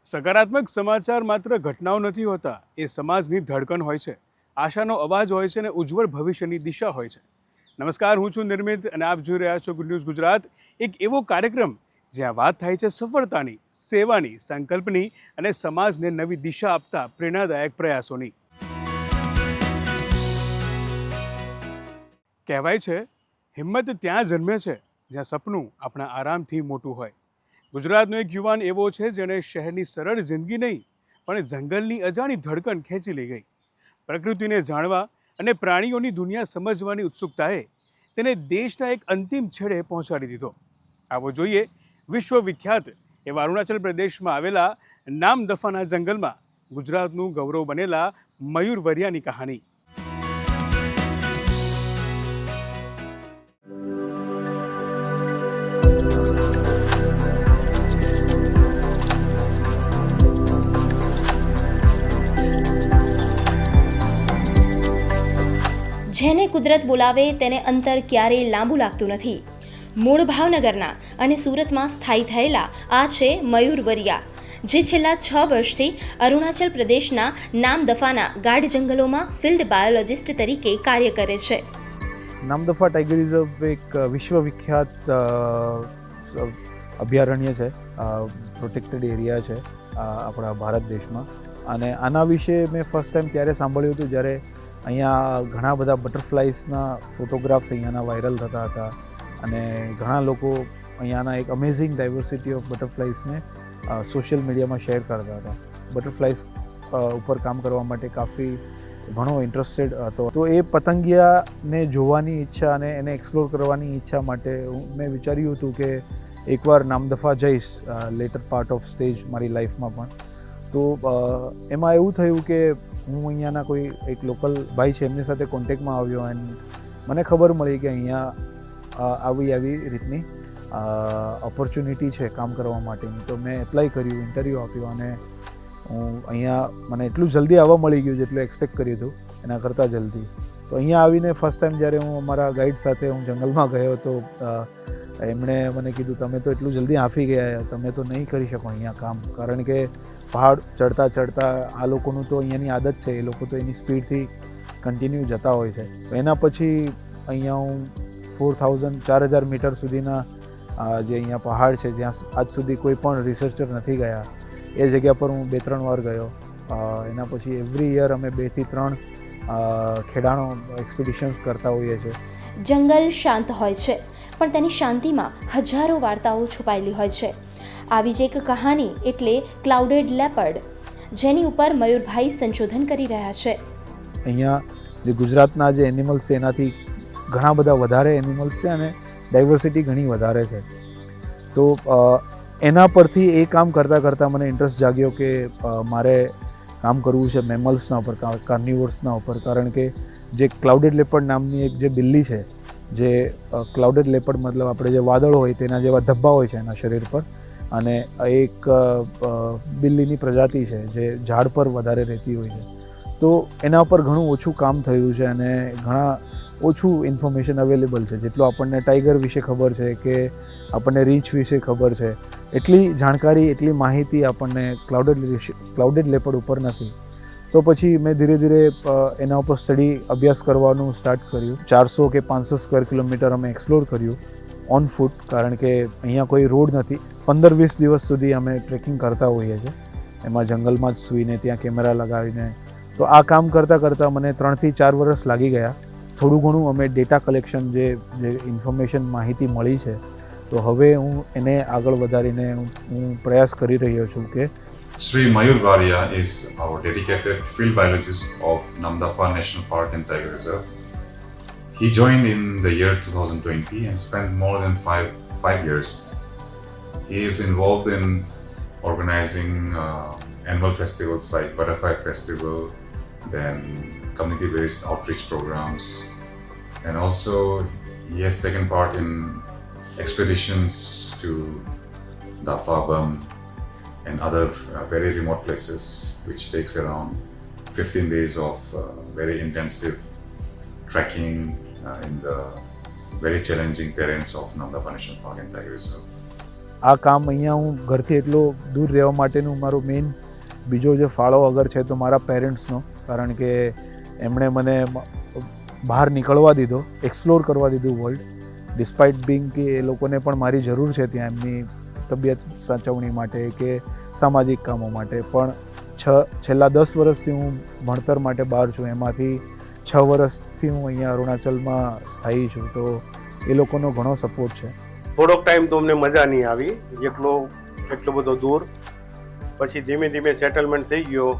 સકારાત્મક સમાચાર માત્ર ઘટનાઓ નથી હોતા, એ સમાજની ધડકન હોય છે, આશાનો અવાજ હોય છે અને ઉજ્જવળ ભવિષ્યની દિશા હોય છે. નમસ્કાર, હું છું નિર્મિત અને આપ જોઈ રહ્યા છો ગુડ ન્યૂઝ ગુજરાત. એક એવો કાર્યક્રમ જ્યાં વાત થાય છે સફળતાની, સેવાની, સંકલ્પની અને સમાજને નવી દિશા આપતા પ્રેરણાદાયક પ્રયાસોની. કહેવાય છે હિંમત ત્યાં જન્મે છે જ્યાં સપનું આપણા આરામથી મોટું હોય. ગુજરાતનો એક યુવાન એવો છે જેણે શહેરની સરળ જિંદગી નહીં પણ જંગલની અજાણી ધડકન ખેંચી લઈ ગઈ. પ્રકૃતિને જાણવા અને પ્રાણીઓની દુનિયા સમજવાની ઉત્સુકતાએ તેને દેશના એક અંતિમ છેડે પહોંચાડી દીધો. આવો જોઈએ વિશ્વવિખ્યાત એવા અરુણાચલ પ્રદેશમાં આવેલા નામદફાના જંગલમાં ગુજરાતનું ગૌરવ બનેલા મયુર વરિયાની કહાની. જેને કુદરત બોલાવે તેને અંતર ક્યારેય લાંબુ લાગતું નથી. મૂળ ભાવનગરના અને સુરતમાં સ્થાયી થયેલા આ છે મયુર વરિયા, જે છેલ્લા 6 વર્ષથી અરુણાચલ પ્રદેશના નામદફાના ગાઢ જંગલોમાં ફિલ્ડ બાયોલોજિસ્ટ તરીકે કાર્ય કરે છે. નામદફા ટાઈગર રિઝર્વ એક વિશ્વવિખ્યાત અભયારણ્ય છે, પ્રોટેક્ટેડ એરિયા છે આપણા ભારત દેશમાં. અને આના વિશે મેં ફર્સ્ટ ટાઈમ ત્યારે સાંભળ્યું હતું જ્યારે અહીંયા ઘણા બધા બટરફ્લાઇઝના ફોટોગ્રાફ્સ અહીંયાના વાયરલ થતા હતા અને ઘણા લોકો અહીંયાના એક અમેઝિંગ ડાયવર્સિટી ઓફ બટરફ્લાઇઝને સોશિયલ મીડિયામાં શેર કરતા હતા. બટરફ્લાઇઝ ઉપર કામ કરવા માટે કાફી ઘણો ઇન્ટરેસ્ટેડ હતો. તો એ પતંગિયાને જોવાની ઈચ્છા અને એને એક્સપ્લોર કરવાની ઈચ્છા માટે મેં વિચાર્યું હતું કે એકવાર નામદફા જઈશ લેટર પાર્ટ ઓફ સ્ટેજ મારી લાઈફમાં પણ. તો એમાં એવું થયું કે હું અહીંયાના કોઈ એક લોકલ ભાઈ છે એમની સાથે કોન્ટેક્ટમાં આવ્યો એન્ડ મને ખબર મળી કે અહીંયા આવી રીતની ઓપોર્ચ્યુનિટી છે કામ કરવા માટેની. તો મેં એપ્લાય કર્યું, ઇન્ટરવ્યૂ આપ્યો અને હું અહીંયા મને એટલું જલ્દી આવવા મળી ગયું જેટલું એક્સપેક્ટ કર્યું હતું એના કરતાં જલ્દી. તો અહીંયા આવીને ફર્સ્ટ ટાઈમ જ્યારે હું અમારા ગાઈડ સાથે હું જંગલમાં ગયો તો એમણે મને કીધું તમે તો એટલું જલ્દી આંફી ગયા, તમે તો નહીં કરી શકો અહીંયા કામ, કારણ કે પહાડ ચડતા આ લોકોનું તો અહીંયાની આદત છે, એ લોકો તો એની સ્પીડથી કન્ટિન્યુ જતા હોય છે. એના પછી અહીંયા હું 4000 મીટર સુધીના જે અહીંયા પહાડ છે જ્યાં આજ સુધી કોઈ પણ રિસર્ચર નથી ગયા એ જગ્યા પર હું 2-3 વાર ગયો. એના પછી એવરી યર અમે 2 થી 3 ખેડાણો એક્સપિડિશન્સ કરતા હોઈએ છીએ. જંગલ શાંત હોય છે પણ તેની શાંતિમાં હજારો વાર્તાઓ છુપાયેલી હોય છે. આવી જ એક કહાની એટલે ક્લાઉડેડ લેપર્ડ, જેની ઉપર મયુરભાઈ સંશોધન કરી રહ્યા છે. અહીંયા જે ગુજરાતના જે એનિમલ્સ છે એનાથી ઘણા બધા વધારે એનિમલ્સ છે અને ડાયવર્સિટી ઘણી વધારે છે. તો એના પરથી એ કામ કરતાં મને ઇન્ટરેસ્ટ જાગ્યો કે મારે કામ કરવું છે મેમલ્સના ઉપર, કાર્નિવોર્સના ઉપર, કારણ કે જે ક્લાઉડેડ લેપર્ડ નામની એક જે બિલ્લી છે, જે ક્લાઉડેડ લેપર્ડ મતલબ આપણે જે વાદળ હોય તેના જેવા ધબ્બા હોય છે એના શરીર પર, અને એક બિલ્લીની પ્રજાતિ છે જે ઝાડ પર વધારે રહેતી હોય છે. તો એના ઉપર ઘણું ઓછું કામ થયું છે અને ઘણા ઓછું ઇન્ફોર્મેશન અવેલેબલ છે. જેટલું આપણને ટાઈગર વિશે ખબર છે કે આપણને રીંછ વિશે ખબર છે, એટલી જાણકારી, એટલી માહિતી આપણને ક્લાઉડેડ લેપર્ડ ઉપર નથી. તો પછી મેં ધીરે ધીરે એના ઉપર અભ્યાસ કરવાનું સ્ટાર્ટ કર્યું. 400 કે 500 સ્ક્વેર કિલોમીટર અમે એક્સપ્લોર કર્યું ઓન ફૂટ, કારણ કે અહીંયા કોઈ રોડ નથી. 15-20 દિવસ સુધી અમે ટ્રેકિંગ કરતા હોઈએ છીએ, એમાં જંગલમાં જ સૂઈને ત્યાં કેમેરા લગાવીને. તો આ કામ કરતાં મને 3 થી 4 વર્ષ લાગી ગયા. થોડું ઘણું અમે ડેટા કલેક્શન જે ઇન્ફોર્મેશન માહિતી મળી છે, તો હવે હું એને આગળ વધારીને હું પ્રયાસ કરી રહ્યો છું કે Sri Mayur Varia is our dedicated field biologist of Namdapha National Park and Tiger Reserve. He joined in the year 2020 and spent more than five years. He is involved in organizing annual festivals like Butterfly Festival, then community-based outreach programs, and also he has taken part in expeditions to Dafabam and other very remote places, which takes around 15 days of very intensive trekking in the very challenging terrains of Namdapha National Park and Tiger Reserve. આ કામ અહીંયા હું ઘરથી એટલો દૂર રહેવા માટેનું મારો મેઇન બીજો જે ફાળો અગર છે તો મારા પેરેન્ટ્સનો, કારણ કે એમણે મને બહાર નીકળવા દીધો, એક્સપ્લોર કરવા દીધું વર્લ્ડ, ડિસ્પાઇટ બિંગ કે એ લોકોને પણ મારી જરૂર છે ત્યાં એમની તબિયત સાચવણી માટે કે સામાજિક કામો માટે. પણ છેલ્લા 10 વર્ષથી હું ભણતર માટે બહાર છું, એમાંથી 6 વર્ષથી હું અહીંયા અરુણાચલમાં સ્થાયી છું, તો એ લોકોનો ઘણો સપોર્ટ છે. થોડોક ટાઈમ તો અમને મજા નહીં આવી, એટલો બધો દૂર. પછી ધીમે ધીમે સેટલમેન્ટ થઈ ગયો.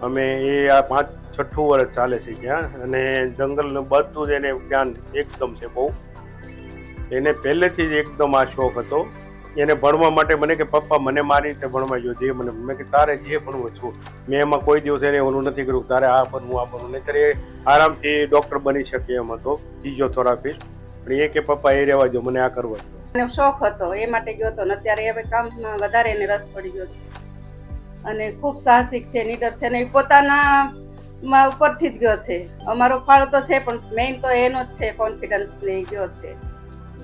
અમે આ 5-6 વર્ષ ચાલે છે ત્યાં, અને જંગલનું બધું જ એને જ્ઞાન એકદમ છે બહુ. એને પહેલેથી જ એકદમ આ શોખ હતો. એને ભણવા માટે મને કે પપ્પા મને મારી રીતે ભણવા જો, જે મને મેં કે તારે જે ભણવું છું. મેં એમાં કોઈ દિવસ એને ઓલું નથી કર્યું તારે આ બનવું આ બનવું, નહીંતર એ આરામથી ડૉક્ટર બની શકે એમ હતો, ફિઝિયોથેરાપિસ્ટ. પણ એ કે પપ્પા એ રહેવા દો, મને આ કરવા દો. એને શોખ હતો એ માટે ગયો હતો, ને અત્યારે હવે કામમાં વધારે એને રસ પડી ગયો છે અને ખૂબ સાહસિક છે, નીડર છે, ને એ પોતાના ઉપરથી જ ગયો છે. અમારો ફાળો તો છે પણ મેઇન તો એનો જ છે, કોન્ફિડન્સ ને ગયો છે,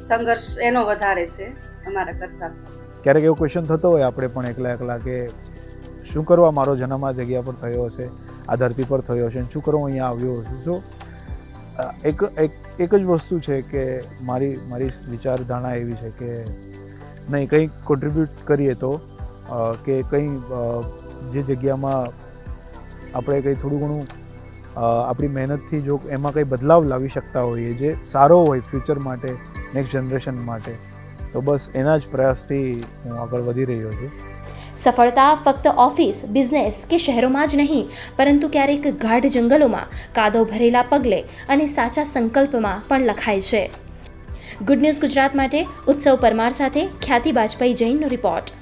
સંઘર્ષ એનો વધારે છે અમારા કરતાં. ક્યારેક એવો ક્વેશ્ચન થતો હોય આપણે પણ એકલા કે શું કરવા મારો જન્મ આ જગ્યા પર થયો હશે, આ ધરતી પર થયો હશે, શું કરવા અહીંયા આવ્યો હશે. તો એક જ વસ્તુ છે કે મારી વિચારધારણા એવી છે કે નહીં, કંઈક કોન્ટ્રીબ્યુટ કરીએ તો કે કંઈ જે જગ્યામાં આપણે કંઈ થોડું ઘણું આપણી મહેનતથી જો એમાં કંઈ બદલાવ લાવી શકતા હોઈએ જે સારો હોય ફ્યુચર માટે, નેક્સ્ટ જનરેશન માટે, તો બસ એના જ પ્રયાસથી હું આગળ વધી રહ્યો છું. સફળતા ફક્ત ઓફિસ, બિઝનેસ કે શહેરોમાં જ નહીં, પરંતુ ક્યારેક ગાઢ જંગલોમાં, કાદવ ભરેલા પગલે અને સાચા સંકલ્પમાં પણ લખાય છે. ગુડ ન્યૂઝ ગુજરાત માટે ઉત્સવ પરમાર સાથે ખ્યાતિ બાજપાઈ જૈનનો રિપોર્ટ.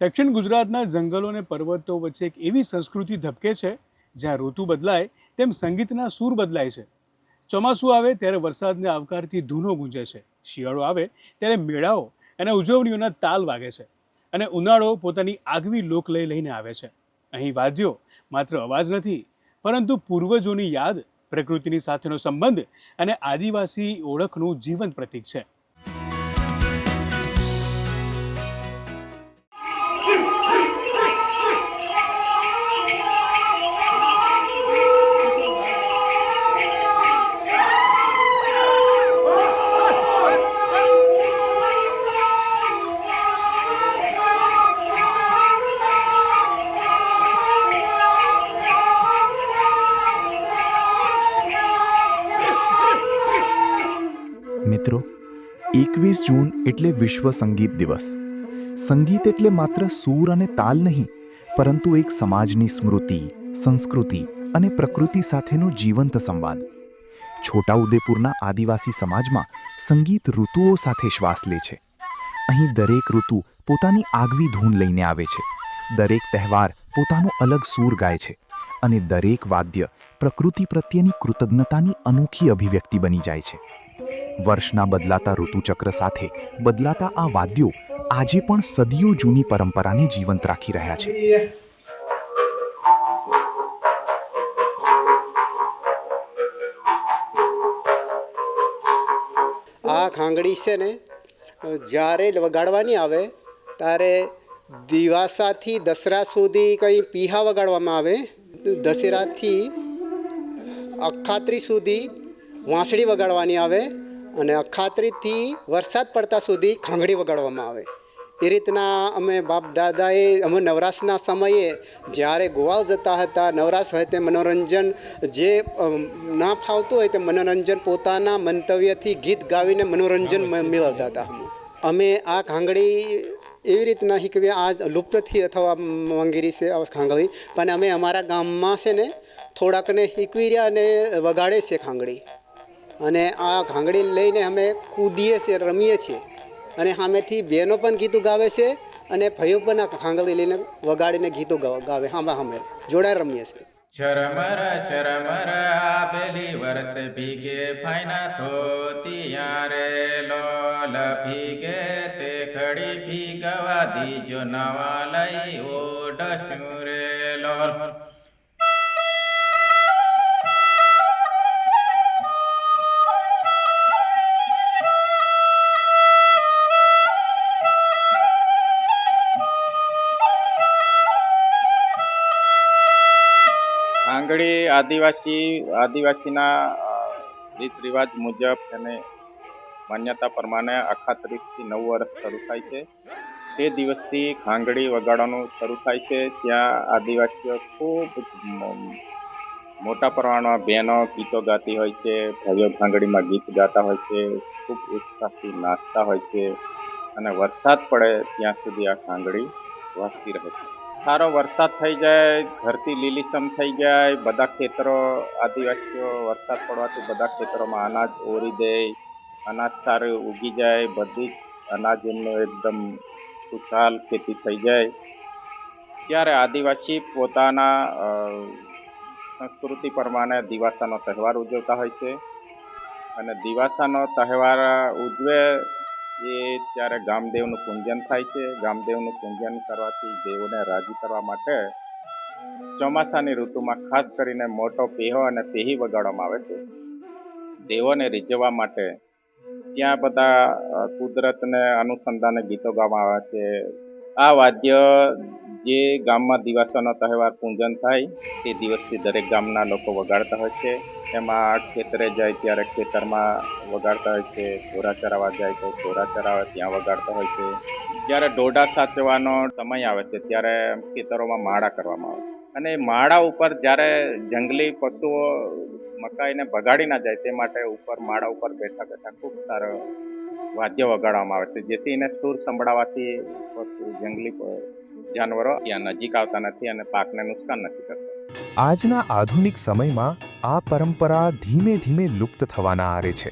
દક્ષિણ ગુજરાતના જંગલો અને પર્વતો વચ્ચે એક એવી સંસ્કૃતિ ધબકે છે જ્યાં ઋતુ બદલાય તેમ સંગીતના સૂર બદલાય છે. ચોમાસું આવે ત્યારે વરસાદને આવકારતી ધૂનો ગુંજે છે, શિયાળો આવે ત્યારે મેળાઓ અને ઉજવણીઓના તાલ વાગે છે, અને ઉનાળો પોતાની આગવી લોકલય લઈને આવે છે. અહીં વાદ્યો માત્ર અવાજ નથી, પરંતુ પૂર્વજોની યાદ, પ્રકૃતિની સાથેનો સંબંધ અને આદિવાસી ઓળખનું જીવંત પ્રતીક છે. મિત્રો, 21 જૂન એટલે વિશ્વ સંગીત દિવસ. સંગીત એટલે માત્ર સૂર અને તાલ નહીં, પરંતુ એક સમાજની સ્મૃતિ, સંસ્કૃતિ અને પ્રકૃતિ સાથેનો જીવંત સંવાદ. છોટાઉદેપુરના આદિવાસી સમાજમાં સંગીત ઋતુઓ સાથે શ્વાસ લે છે. અહીં દરેક ઋતુ પોતાની આગવી ધૂન લઈને આવે છે, દરેક તહેવાર પોતાનો અલગ સૂર ગાય છે, અને દરેક વાદ્ય પ્રકૃતિ પ્રત્યેની કૃતજ્ઞતાની અનોખી અભિવ્યક્તિ બની જાય છે. વર્ષના બદલાતા ઋતુચક્ર સાથે બદલાતા આ વાદ્યો આજે પણ સદીઓ જૂની પરંપરાને જીવંત રાખી રહ્યા છે. આ ખાંગડી છે ને જ્યારે વગાડવાની આવે ત્યારે દિવાસાથી દસરા સુધી કંઈ પીહા વગાડવામાં આવે, દશેરાથી અખાત્રી સુધી વાંસળી વગાડવાની આવે, અને અખાત્રીથી વરસાદ પડતા સુધી ખાંગડી વગાડવામાં આવે. એ રીતના અમે બાપ દાદાએ અમે નવરાશના સમયે જ્યારે ગોવાળ જતા હતા, નવરાશ હોય તે મનોરંજન જે ના ફાવતું હોય તે મનોરંજન પોતાના મંતવ્યથી ગીત ગાવીને મનોરંજન મેળવતા હતા. અમે આ ખાંગડી એવી રીતના શીખવી, આ લુપ્તથી અથવા મંગીરી છે ખાંગડી, પણ અમે અમારા ગામમાં છે ને થોડાકને શીખવી રહ્યા અને વગાડે છે ખાંગડી. અને આ ખાંગડી લઈને અમે કૂદીએ છીએ, રમીએ છીએ, અને સામેથી બહેનો પણ ગીતો ગાવે છે અને ભાઈઓ પણ આ ખાંગડી લઈને વગાડીને ગીતો ગાવે, સામે જોડા રમીએ છીએ. ચરમર આબેલી વર્ષ ભીગે ફાઈના ધોતિયા રે લોલ ભીગે તે ખડી ભીગવા દીજો નવા લઈ ઓડશું રે લોલ. ખાંગડી આદિવાસીના રીત રિવાજ મુજબ તેને માન્યતા પ્રમાણે અખાત્રીજથી 9 વર્ષ શરૂ થાય છે. તે દિવસથી ખાંગડી વગાડવાનું શરૂ થાય છે. ત્યાં આદિવાસીઓ ખૂબ મોટા પ્રમાણમાં બહેનો ગીતો ગાતી હોય છે, ભાઈઓ ખાંગડીમાં ગીત ગાતા હોય છે, ખૂબ ઉત્સાહથી નાચતા હોય છે અને વરસાદ પડે ત્યાં સુધી આ ખાંગડી વાગતી રહે છે. સારો વરસાદ થઈ જાય, ધરતી લીલીછમ થઈ જાય, બધા ખેતરો આદિવાસીઓ વરસાદ પડવાથી બધા ખેતરોમાં અનાજ ઓરી દે, અનાજ સારું ઉગી જાય, બધી જ અનાજ એમનું એકદમ ખુશહાલ ખેતી થઈ જાય ત્યારે આદિવાસી પોતાના સંસ્કૃતિ પ્રમાણે દિવાસાનો તહેવાર ઉજવતા હોય છે. અને દિવાસાનો તહેવાર ઉજવે એ ત્યારે ગામદેવનું પૂજન થાય છે. ગામદેવનું પૂજન કરવાથી દેવોને રાજી કરવા માટે ચોમાસાની ઋતુમાં ખાસ કરીને મોટો પેહો અને પેહી વગાડવામાં આવે છે. દેવોને રીઝવવા માટે ત્યાં બધા કુદરતને અનુસંધાને ગીતો ગાવામાં આવે છે. આ વાદ્ય જે ગામમાં દિવાસાનો તહેવાર પૂજન થાય તે દિવસથી દરેક ગામના લોકો વગાડતા હોય છે. એમાં ખેતરે જાય ત્યારે ખેતરમાં વગાડતા હોય છે, ઢોરા ચરાવવા જાય તો ઢોરા ચરાવવા ત્યાં વગાડતા હોય છે. જ્યારે ડોડા સાચવવાનો સમય આવે છે ત્યારે ખેતરોમાં માળા કરવામાં આવે છે અને માળા ઉપર જ્યારે જંગલી પશુઓ મકાઈને બગાડી ના જાય તે માટે ઉપર માળા ઉપર બેઠા બેઠા ખૂબ સારો વાદ્ય વગાડવામાં આવે છે, જેથી એને સૂર સંભળાવવાથી જંગલી જાનવરો ત્યાં નજીક આવતા નથી અને પાકને નુકસાન નથી કરતા. આજના આધુનિક સમયમાં આ પરંપરા ધીમે ધીમે લુપ્ત થવાના આરે છે.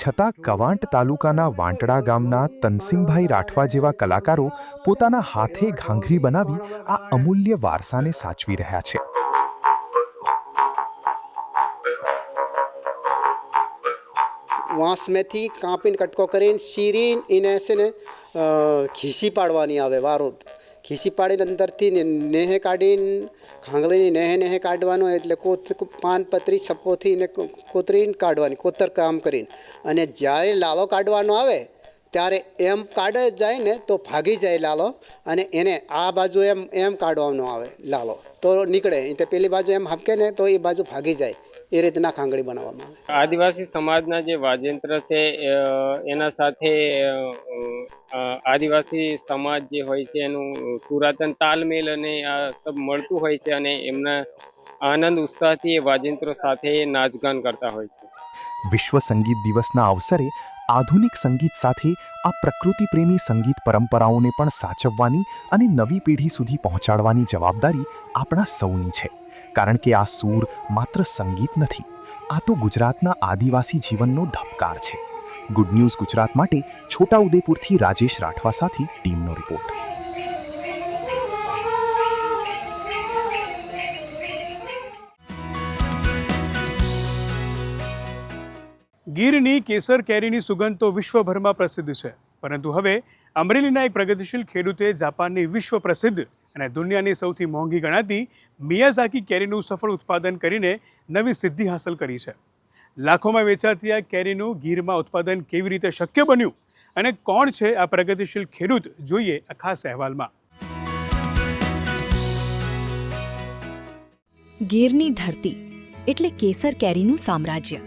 છતાં કવાંટ તાલુકાના વાંટડા ગામના તનસિંહભાઈ રાઠવા જેવા કલાકારો પોતાના હાથે ઘાંઘરી બનાવી આ અમૂલ્ય વારસાને સાચવી રહ્યા છે. વાંસમાંથી કાપીને કટકો કરીને શીરીને એને છે ને ખીસી પાડવાની આવે વારોદ. ખીસી પાડીને અંદરથી નેહે કાઢીને ખાંગળીની નેહે કાઢવાનું, એટલે પાનપત્રી સપોથી ને કોતરીને કાઢવાની, કોતર કામ કરીને. અને જ્યારે લાલો કાઢવાનો આવે ત્યારે એમ કાઢે જાય ને તો ભાગી જાય લાલો, અને એને આ બાજુ એમ કાઢવાનો આવે લાલો તો નીકળે, તો પેલી બાજુ એમ હાપકે ને તો એ બાજુ ભાગી જાય. એ રીતના ખાંગડી બનાવવામાં આવે. આદિવાસી સમાજના જે વાજિંત્ર છે એના સાથે આદિવાસી સમાજ જે હોય છે એનું પુરાતન તાલમેલ અને આ સબ મળતું હોય છે અને એમના આનંદ ઉત્સાહથી એ વાજિંત્રો સાથે નાચગાન કરતા હોય છે. વિશ્વ સંગીત દિવસના અવસરે આધુનિક સંગીત સાથે આ પ્રકૃતિ પ્રેમી સંગીત પરંપરાઓને પણ સાચવવાની અને નવી પેઢી સુધી પહોંચાડવાની જવાબદારી આપણા સૌની છે. કારણ કે આ સૂર માત્ર સંગીત નથી, આ તો ગુજરાતના આદિવાસી જીવનનો ધબકાર છે. ગુડ ન્યૂઝ ગુજરાત માટે છોટાઉદેપુરથી રાજેશ રાઠવા સાથે ટીમનો રિપોર્ટ. ગીરની કેસર કેરીની સુગંધ તો વિશ્વભરમાં પ્રસિદ્ધ છે, પરંતુ હવે અમરેલીના એક પ્રગતિશીલ ખેડૂતે જાપાનની વિશ્વ પ્રસિદ્ધ અને દુનિયાની સૌથી મોંઘી ગણાતી મિયાઝાકી કેરીનું સફળ ઉત્પાદન કરીને નવી સિદ્ધિ હાંસલ કરી છે. લાખોમાં વેચાતી આ કેરીનું ગીરમાં ઉત્પાદન કેવી રીતે શક્ય બન્યું અને કોણ છે આ પ્રગતિશીલ ખેડૂત, જોઈએ આ ખાસ અહેવાલમાં. ગીરની ધરતી એટલે કેસર કેરીનું સામ્રાજ્ય.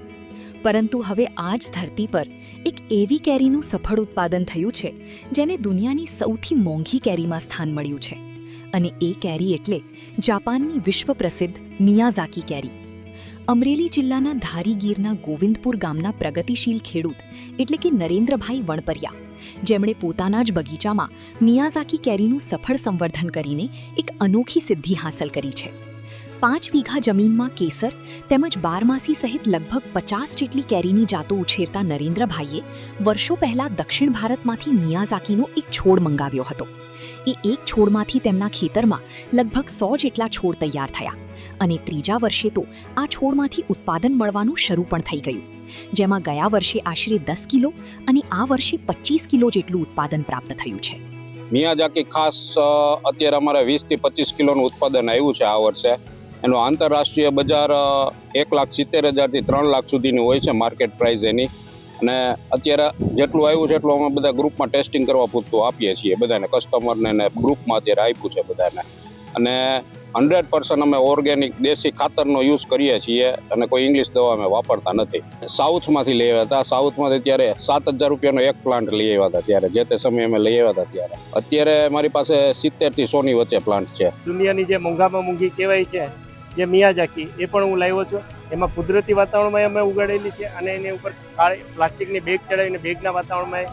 પરંતુ હવે આ જ ધરતી પર એક એવી કેરીનું સફળ ઉત્પાદન થયું છે જેને દુનિયાની સૌથી મોંઘી કેરીમાં સ્થાન મળ્યું છે. અને એ કેરી એટલે જાપાનની વિશ્વ પ્રસિદ્ધ મિયાઝાકી કેરી. અમરેલી જિલ્લાના ધારી ગીરના ગોવિંદપુર ગામના પ્રગતિશીલ ખેડૂત એટલે કે નરેન્દ્રભાઈ વણપરિયા, જેમણે પોતાના જ બગીચામાં મિયાઝાકી કેરીનું સફળ સંવર્ધન કરીને એક અનોખી સિદ્ધિ હાંસલ કરી છે. 5 વીઘા જમીનમાં કેસર તેમજ બારમાસી સહિત લગભગ 50 જેટલી કેરીની જાતો ઉછેરતા નરેન્દ્રભાઈએ વર્ષો પહેલા દક્ષિણ ભારતમાંથી મિયાઝાકીનો એક છોડ મંગાવ્યો હતો. એ એક છોડમાંથી તેમના ખેતરમાં લગભગ 100 જેટલા છોડ તૈયાર થયા અને ત્રીજા વર્ષે તો આ છોડમાંથી ઉત્પાદન મળવાનું શરૂ પણ થઈ ગયું, જેમાં ગયા વર્ષે આશરે 10 કિલો અને આ વર્ષે 25 કિલો જેટલું ઉત્પાદન પ્રાપ્ત થયું છે. મિયાઝાકી ખાસ અત્યારે અમારે 20 થી 25 કિલોનું ઉત્પાદન આવ્યું છે આ વર્ષે. એનું આંતરરાષ્ટ્રીય બજાર 1,70,000 થી 3 લાખ સુધીની હોય છે માર્કેટ પ્રાઇસ એની. અને અત્યારે જેટલું આવ્યું છે એટલું અમે બધા ગ્રુપમાં ટેસ્ટિંગ કરવા પૂરતું આપીએ છીએ બધાને, કસ્ટમરને ને ગ્રુપમાં અત્યારે આપ્યું છે બધાને. અને 100% અમે ઓર્ગેનિક દેશી ખાતરનો યુઝ કરીએ છીએ અને કોઈ ઇંગ્લિશ દવા અમે વાપરતા નથી. સાઉથમાંથી લઈ આવ્યા હતા. સાઉથમાંથી ત્યારે 7,000 રૂપિયાનો એક પ્લાન્ટ લઈ આવ્યા હતા ત્યારે, જે તે સમયે અમે લઈ આવ્યા હતા ત્યારે. અત્યારે મારી પાસે 70 થી 100 ની વચ્ચે પ્લાન્ટ છે. દુનિયાની જે મોંઘામાં મોંઘી કહેવાય છે જે મિયાઝાકી, એ પણ હું લાવ્યો છું. એમાં કુદરતી વાતાવરણમાં અમે ઉગાડેલી છે અને એની ઉપર પ્લાસ્ટિકની બેગ ચડાવીને બેગના વાતાવરણમાં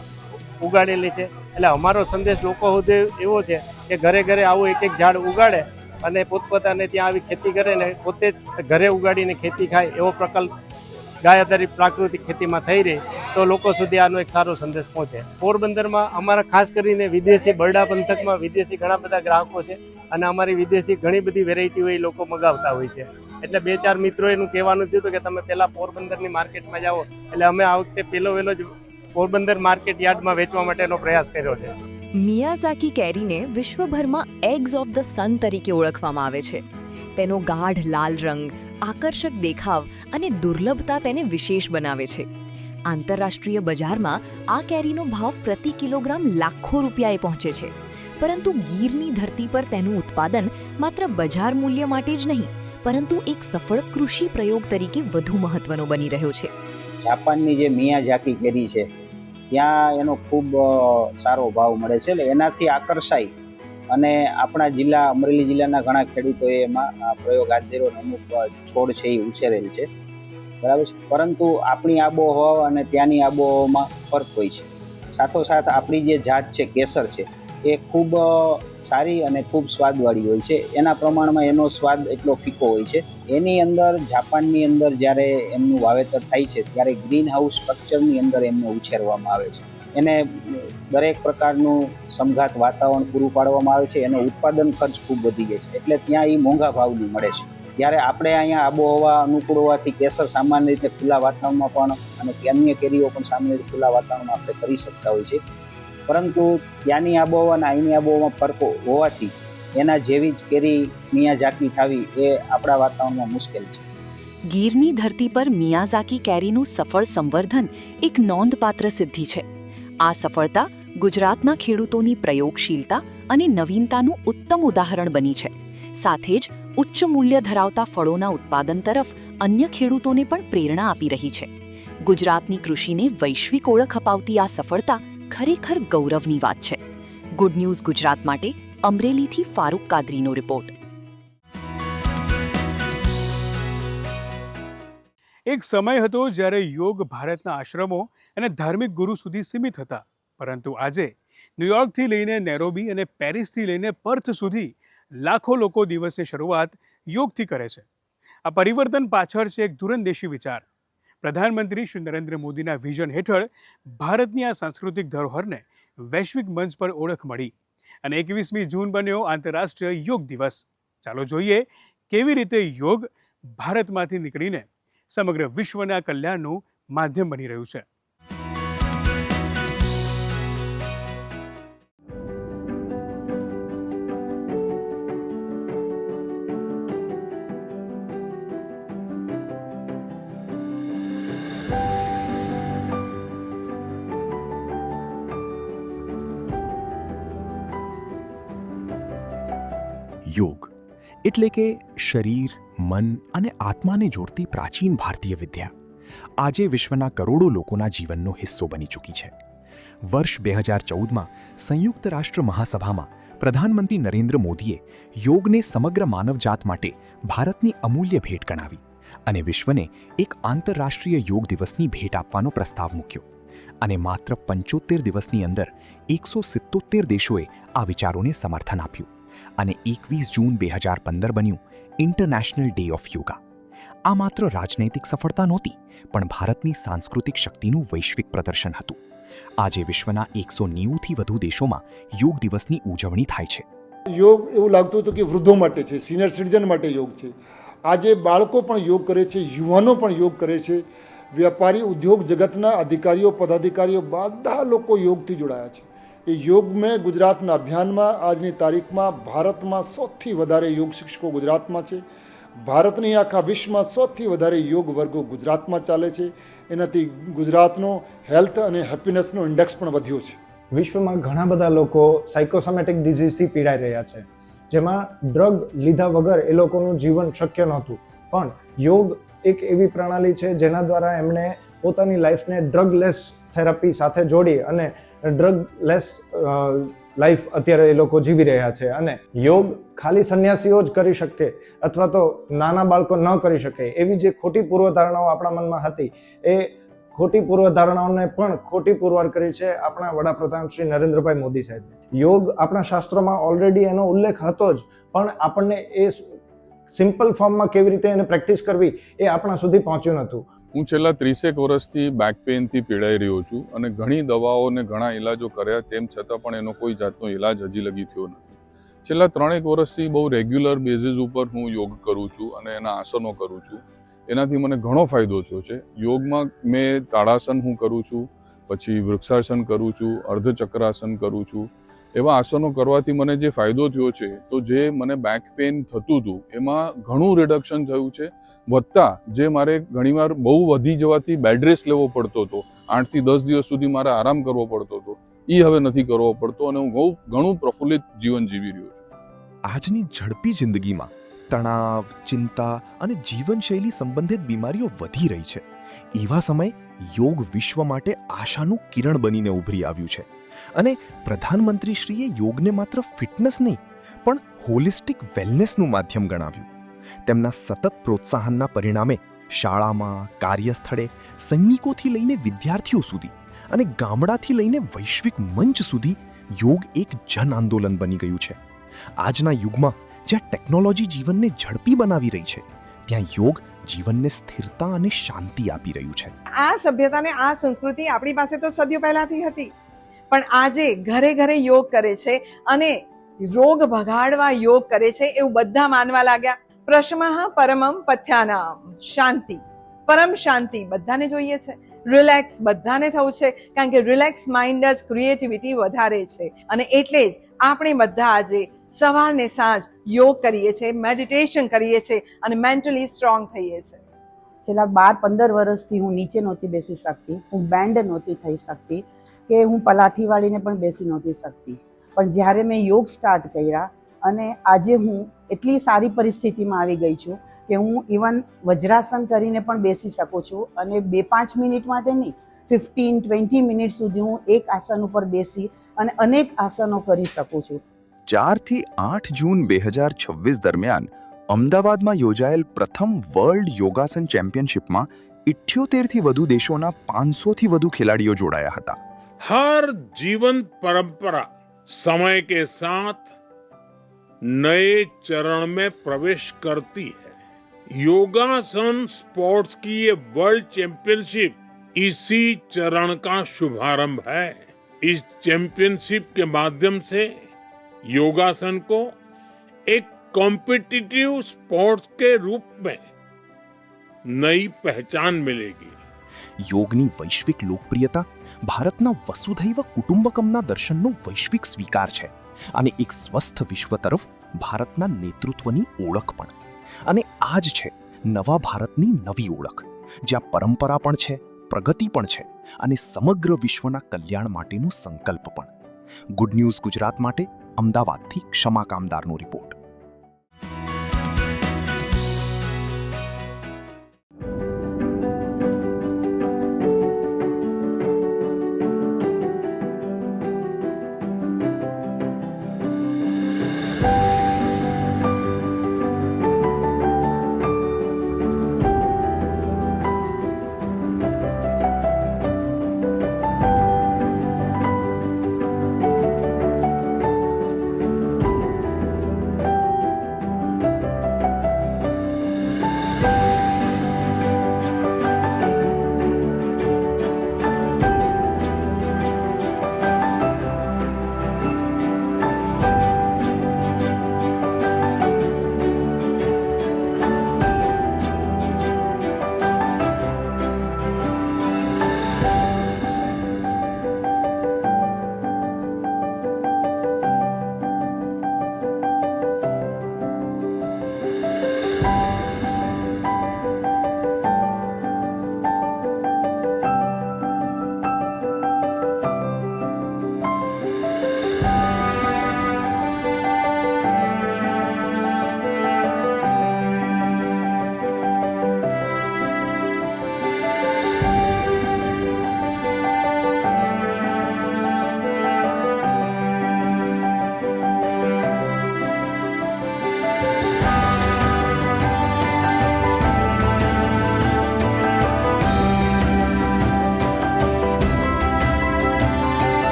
ઉગાડેલી છે. એટલે અમારો સંદેશ લોકો સુધી એવો છે કે ઘરે ઘરે આવું એક ઝાડ ઉગાડે અને પોતપોતાને ત્યાં આવી ખેતી કરે ને પોતે જ ઘરે ઉગાડીને ખેતી ખાય એવો પ્રકલ્પ ગાય આધારિત પ્રાકૃતિક ખેતીમાં થઈ રહી તો લોકો સુધી આનો એક સારો સંદેશ પહોંચે. પોરબંદરમાં અમારા ખાસ કરીને વિદેશી બરડા પંથકમાં વિદેશી ઘણા બધા ગ્રાહકો છે અને અમારી વિદેશી ઘણી બધી વેરાયટીઓ એ લોકો મગાવતા હોય છે. એટલે 2-4 મિત્રો એનું કહેવાનું થયું કે તમે પહેલાં પોરબંદરની માર્કેટમાં જાઓ. એટલે અમે આ વખતે પહેલો જ પોરબંદર માર્કેટ યાર્ડમાં વેચવા માટેનો પ્રયાસ કર્યો છે. મિયાઝાકી કેરીને વિશ્વભરમાં એગ્સ ઓફ ધ સન તરીકે ઓળખવામાં આવે છે. તેનો ગાઢ લાલ રંગ, આકર્ષક દેખાવ અને દુર્લભતા તેને વિશેષ બનાવે છે. આંતરરાષ્ટ્રીય બજારમાં આ કેરીનો ભાવ પ્રતિ કિલોગ્રામ લાખો રૂપિયાએ પહોંચે છે. પરંતુ ગીરની ધરતી પર તેનું ઉત્પાદન માત્ર બજાર મૂલ્ય માટે જ નહીં, પરંતુ એક સફળ કૃષિ પ્રયોગ તરીકે વધુ મહત્વનો બની રહ્યો છે. જાપાનની જે મિયાઝાકી કેરી છે ત્યાં એનો ખૂબ સારો ભાવ મળે છે. એટલે એનાથી આકર્ષાઈ અને આપણા જિલ્લા અમરેલી જિલ્લાના ઘણા ખેડૂતોએ એમાં પ્રયોગ હાથ ધર્યો અને અમુક છોડ છે એ ઉછેરેલ છે, બરાબર છે. પરંતુ આપણી આબોહવા અને ત્યાંની આબોહવામાં ફરક હોય છે. સાથોસાથ આપણી જે જાત છે કેસર છે એ ખૂબ સારી અને ખૂબ સ્વાદવાળી હોય છે. એના પ્રમાણમાં એનો સ્વાદ એટલો ફીકો હોય છે. એની અંદર જાપાનની અંદર જ્યારે એમનું વાવેતર થાય છે ત્યારે ગ્રીન હાઉસ સ્ટ્રક્ચરની અંદર એમને ઉછેરવામાં આવે છે. એને દરેક પ્રકારનું સમઘાત વાતાવરણ પૂરું પાડવામાં આવે છે. એનો ઉત્પાદન ખર્ચ ખૂબ વધી જાય છે, એટલે ત્યાં એ મોંઘા ભાવનું મળે છે. જ્યારે આપણે અહીંયા આબોહવા અનુકૂળ હોવાથી કેસર સામાન્ય રીતે ખુલ્લા વાતાવરણમાં પણ અને અન્ય કેરીઓ પણ સામાન્ય રીતે ખુલ્લા વાતાવરણમાં આપણે કરી શકતા હોય છે. પરંતુ ત્યાંની આબોહવા અને અહીંની આબોહવામાં ફરક હોવાથી એના જેવી જ કેરી મિયાઝાકી થવી એ આપણા વાતાવરણમાં મુશ્કેલ છે. ગીરની ધરતી પર મિયાઝાકી કેરીનું સફળ સંવર્ધન એક નોંધપાત્ર સિદ્ધિ છે. આ સફળતા ગુજરાતના ખેડૂતોની પ્રયોગશીલતા અને નવીનતાનું ઉત્તમ ઉદાહરણ બની છે. સાથે જ ઉચ્ચ મૂલ્ય ધરાવતા ફળોના ઉત્પાદન તરફ અન્ય ખેડૂતોને પણ પ્રેરણા આપી રહી છે. ગુજરાતની કૃષિને વૈશ્વિક ઓળખ અપાવતી આ સફળતા ખરેખર ગૌરવની વાત છે. ગુડ ન્યૂઝ ગુજરાત માટે અમરેલીથી ફારૂક કાદરીનો રિપોર્ટ. એક સમય હતો જ્યારે યોગ ભારતના આશ્રમો અને ધાર્મિક ગુરુ સુધી સીમિત હતા, પરંતુ આજે ન્યૂયોર્કથી લઈને નેરોબી અને પેરિસથી લઈને પર્થ સુધી લાખો લોકો દિવસની શરૂઆત યોગથી કરે છે. આ પરિવર્તન પાછળ છે એક દૂરંદેશી વિચાર. પ્રધાનમંત્રી શ્રી નરેન્દ્ર મોદીના વિઝન હેઠળ ભારતની આ સાંસ્કૃતિક ધરોહરને વૈશ્વિક મંચ પર ઓળખ મળી અને 21મી જૂન બન્યો આંતરરાષ્ટ્રીય યોગ દિવસ. ચાલો જોઈએ કેવી રીતે યોગ ભારતમાંથી નીકળીને સમગ્ર વિશ્વના કલ્યાણનું માધ્યમ બની રહ્યું છે. યોગ એટલે કે શરીર, મન અને આત્માને જોડતી પ્રાચીન ભારતીય વિદ્યા આજે વિશ્વના કરોડો લોકોના જીવનનો હિસ્સો બની ચૂકી છે. વર્ષ 2014માં સંયુક્ત રાષ્ટ્ર મહાસભામાં પ્રધાનમંત્રી નરેન્દ્ર મોદીએ યોગને સમગ્ર માનવજાત માટે ભારતની અમૂલ્ય ભેટ ગણાવી અને વિશ્વને એક આંતરરાષ્ટ્રીય યોગ દિવસની ભેટ આપવાનો પ્રસ્તાવ મૂક્યો. અને માત્ર 75 દિવસની અંદર 177 દેશોએ આ વિચારોને સમર્થન આપ્યું અને 21 જૂન 2015 બન્યું ઇન્ટરનેશનલ ડે ઓફ યોગા. આ માત્ર રાજનૈતિક સફળતા નહોતી, પણ ભારતની સાંસ્કૃતિક શક્તિનું વૈશ્વિક પ્રદર્શન હતું. આજે વિશ્વના 190થી વધુ દેશોમાં યોગ દિવસની ઉજવણી થાય છે. યોગ એવું લાગતું હતું કે વૃદ્ધો માટે છે, સિનિયર સિટીઝન માટે યોગ છે. આજે બાળકો પણ યોગ કરે છે, યુવાનો પણ યોગ કરે છે. વેપારી ઉદ્યોગ જગતના અધિકારીઓ, પદાધિકારીઓ બધા લોકો યોગથી જોડાયા છે. એ યોગ મેં ગુજરાતના અભિયાનમાં આજની તારીખમાં ભારતમાં સૌથી વધારે યોગ શિક્ષકો ગુજરાતમાં છે. ભારતની આખા વિશ્વમાં સૌથી વધારે યોગ વર્ગો ગુજરાતમાં ચાલે છે. એનાથી ગુજરાતનો હેલ્થ અને હેપીનેસનો ઇન્ડેક્સ પણ વધ્યો છે. વિશ્વમાં ઘણા બધા લોકો સાયકોસોમેટિક ડિઝીઝથી પીડાઈ રહ્યા છે. જેમાં ડ્રગ લીધા વગર એ લોકોનું જીવન શક્ય નહોતું. પણ યોગ એક એવી પ્રણાલી છે જેના દ્વારા એમણે પોતાની લાઈફને ડ્રગલેસ થેરાપી સાથે જોડી અને ડ્રગલેસ લાઈફ અત્યારે એ લોકો જીવી રહ્યા છે. અને યોગ ખાલી સંન્યાસીઓ જ કરી શકે અથવા તો નાના બાળકો ન કરી શકે એવી જે ખોટી પૂર્વધારણાઓ આપણા મનમાં હતી એ ખોટી પૂર્વધારણાઓને પણ ખોટી પુરવાર કરી છે આપણા વડાપ્રધાન શ્રી નરેન્દ્રભાઈ મોદી સાહેબ. યોગ આપણા શાસ્ત્રોમાં ઓલરેડી એનો ઉલ્લેખ હતો જ, પણ આપણને એ સિમ્પલ ફોર્મમાં કેવી રીતે એને પ્રેક્ટિસ કરવી એ આપણા સુધી પહોંચ્યું નહોતું. હું છેલ્લા 30 વર્ષથી બેક પેઇનથી પીડાઈ રહ્યો છું અને ઘણી દવાઓ અને ઘણા ઇલાજો કર્યા, તેમ છતાં પણ એનો કોઈ જાતનો ઇલાજ હજી લગી થયો નથી. છેલ્લા 3 વર્ષથી બહુ રેગ્યુલર બેઝિસ ઉપર હું યોગ કરું છું અને એના આસનો કરું છું. એનાથી મને ઘણો ફાયદો થયો છે. યોગમાં મેં તાડાસન હું કરું છું, પછી વૃક્ષાસન કરું છું, અર્ધચક્રાસન કરું છું. એવા આસનો કરવાથી મને જે ફાયદો થયો છે, તો જે મને બેક પેઇન થતું હતું એમાં ઘણું રિડક્શન થયું છે. વધતા જે મારે ઘણીવાર બહુ વધી જવાથી બેડ રેસ્ટ લેવો પડતો હતો, 8 થી 10 દિવસ સુધી મારે આરામ કરવો પડતો હતો, એ હવે નથી કરવો પડતો અને હું ઘણું પ્રફુલ્લિત જીવન જીવી રહ્યો છું. આજની ઝડપી જિંદગીમાં તણાવ, ચિંતા અને જીવનશૈલી સંબંધિત બીમારીઓ વધી રહી છે. એવા સમયે યોગ વિશ્વ માટે આશાનું કિરણ બનીને ઉભરી આવ્યું છે. અને પ્રધાનમંત્રીશ્રીએ યોગને માત્ર ફિટનેસ નહીં પણ હોલિસ્ટિક વેલનેસનું માધ્યમ ગણાવ્યું. તેમના સતત પ્રોત્સાહનના પરિણામે શાળામાં, કાર્યસ્થળે, સૈનિકોથી લઈને વિદ્યાર્થીઓ સુધી અને ગામડાથી લઈને વૈશ્વિક મંચ સુધી યોગ એક જન આંદોલન બની ગયું છે. આજના યુગમાં જ્યાં ટેકનોલોજી જીવનને ઝડપી બનાવી રહી છે, ત્યાં યોગ જીવનને સ્થિરતા અને શાંતિ આપી રહ્યું છે. આ સભ્યતાને આ સંસ્કૃતિ આપણી પાસે તો સદીઓ પહેલાથી હતી, પણ આજે ઘરે ઘરે યોગ કરે છે અને રોગ ભગાડવા યોગ કરે છે એવું બધા માનવા લાગ્યા. પ્રશમઃ પરમમ પથ્યાનામ, શાંતિ, પરમ શાંતિ બધાને જોઈએ છે. રિલેક્સ બધાને થવું છે, કારણ કે રિલેક્સ માઇન્ડ જ ક્રિએટિવિટી વધારે છે. અને એટલે જ આપણે બધા આજે સવારને સાંજ યોગ કરીએ છીએ, મેડિટેશન કરીએ છીએ અને મેન્ટલી સ્ટ્રોંગ થઈએ છીએ. છેલ્લા 12-15 વર્ષથી હું નીચે નહોતી બેસી શકતી, હું બેન્ડ નહોતી થઈ શકતી, કે હું પલાઠી વાળીને પણ બેસી નહોતી શકતી. પણ જ્યારે મેં યોગ સ્ટાર્ટ કર્યા અને આજે હું એટલી સારી પરિસ્થિતિમાં આવી ગઈ છું કે હું ઇવન વજ્રાસન કરીને પણ બેસી શકું છું અને 2-5 મિનિટ માટે નહીં, 15-20 મિનિટ સુધી હું એક આસન ઉપર બેસી અને અનેક આસનો કરી શકું છું. 4 થી 8 જૂન 2026 દરમિયાન અમદાવાદમાં યોજાયેલ પ્રથમ વર્લ્ડ યોગાસન ચેમ્પિયનશિપમાં 78 થી વધુ દેશોના 500 થી વધુ ખેલાડીઓ જોડાયા હતા. हर जीवन परंपरा समय के साथ नए चरण में प्रवेश करती है. योगासन स्पोर्ट्स की ये वर्ल्ड चैंपियनशिप इसी चरण का शुभारंभ है. इस चैंपियनशिप के माध्यम से योगासन को एक कॉम्पिटिटिव स्पोर्ट्स के रूप में नई पहचान मिलेगी. યોગની વૈશ્વિક લોકપ્રિયતા ભારતના વસુધૈવ કુટુંબકમના દર્શનનો વૈશ્વિક સ્વીકાર છે અને એક સ્વસ્થ વિશ્વ તરફ ભારતના નેતૃત્વની ઓળખ પણ. અને આ જ છે નવા ભારતની નવી ઓળખ, જ્યાં પરંપરા પણ છે, પ્રગતિ પણ છે અને સમગ્ર વિશ્વના કલ્યાણ માટેનો સંકલ્પ પણ. ગુડ ન્યૂઝ ગુજરાત માટે અમદાવાદથી ક્ષમા કામદારનો રિપોર્ટ.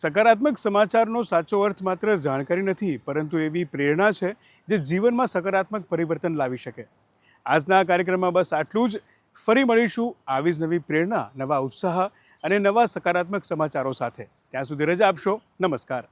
સકારાત્મક સમાચારનો સાચો અર્થ માત્ર જાણકારી નથી, પરંતુ એવી પ્રેરણા છે જે જીવનમાં સકારાત્મક પરિવર્તન લાવી શકે. આજના કાર્યક્રમમાં બસ આટલું જ. ફરી મળીશું આવી જ નવી પ્રેરણા, નવા ઉત્સાહ અને નવા સકારાત્મક સમાચારો સાથે. ત્યાં સુધી રજા આપશો. નમસ્કાર.